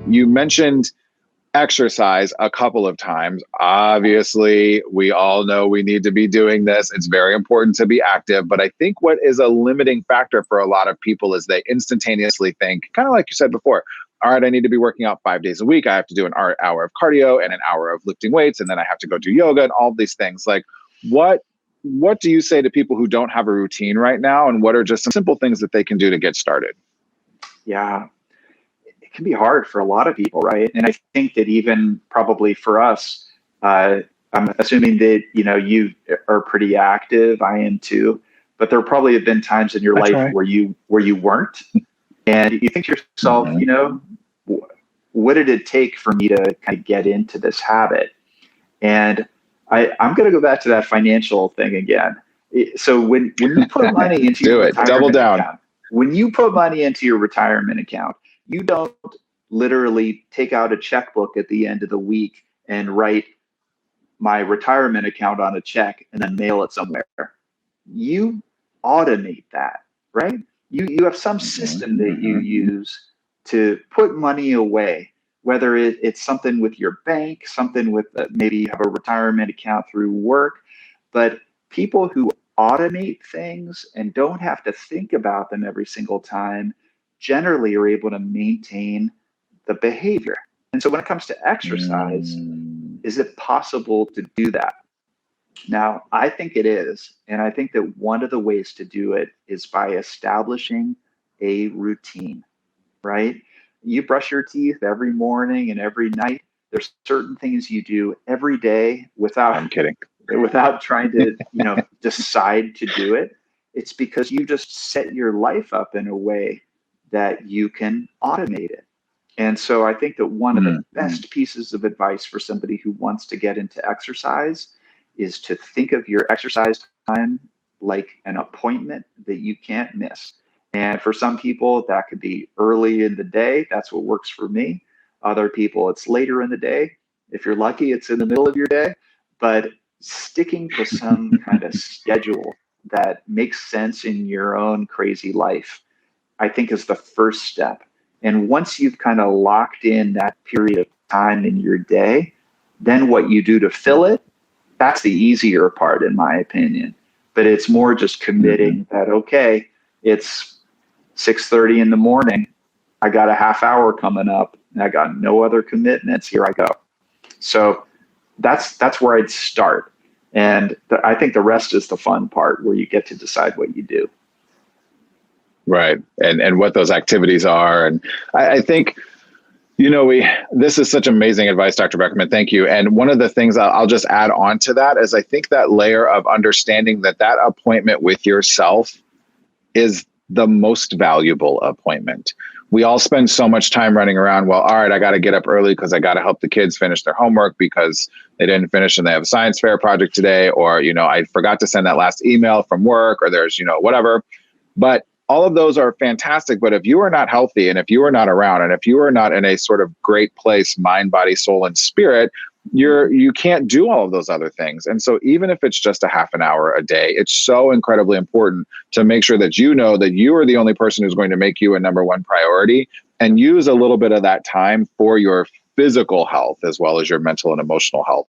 You mentioned exercise a couple of times. Obviously, we all know we need to be doing this. It's very important to be active. But I think what is a limiting factor for a lot of people is they instantaneously think, kind of like you said before, all right, I need to be working out 5 days a week. I have to do an hour of cardio and an hour of lifting weights, and then I have to go do yoga and all these things. Like, what do you say to people who don't have a routine right now, and what are just some simple things that they can do to get started? Yeah, it can be hard for a lot of people, right? And I think that even probably for us, I'm assuming that you are pretty active. I am too, but there probably have been times in your life where you weren't, and you think to yourself, what did it take for me to kind of get into this habit? And I'm going to go back to that financial thing again. So when you put money into your retirement account, when you put money into your retirement account, you don't literally take out a checkbook at the end of the week and write my retirement account on a check and then mail it somewhere. You automate that, right? You have some system that you use to put money away, whether it's something with your bank, something with maybe you have a retirement account through work. But people who automate things and don't have to think about them every single time generally are able to maintain the behavior. And so when it comes to exercise, is it possible to do that? Now, I think it is. And I think that one of the ways to do it is by establishing a routine, right? You brush your teeth every morning and every night. There's certain things you do every day without trying to, decide to do it. It's because you just set your life up in a way that you can automate it. And so I think that one of the best pieces of advice for somebody who wants to get into exercise is to think of your exercise time like an appointment that you can't miss. And for some people, that could be early in the day. That's what works for me. Other people, it's later in the day. If you're lucky, it's in the middle of your day. But sticking to some kind of schedule that makes sense in your own crazy life, I think is the first step. And once you've kind of locked in that period of time in your day, then what you do to fill it, that's the easier part, in my opinion. But it's more just committing that, okay, it's 6:30 in the morning. I got a half hour coming up and I got no other commitments. Here I go. So that's where I'd start. And I think the rest is the fun part where you get to decide what you do. Right. And what those activities are. And I think, this is such amazing advice, Dr. Beckerman. Thank you. And one of the things I'll just add on to that is I think that layer of understanding that appointment with yourself is the most valuable appointment. We all spend so much time running around. Well, all right, I got to get up early because I got to help the kids finish their homework because they didn't finish and they have a science fair project today. Or, I forgot to send that last email from work, or there's, whatever. But all of those are fantastic. But if you are not healthy, and if you are not around, and if you are not in a sort of great place, mind, body, soul, and spirit, you can't do all of those other things. And so even if it's just a half an hour a day, it's so incredibly important to make sure that you know that you are the only person who's going to make you a number one priority, and use a little bit of that time for your physical health as well as your mental and emotional health.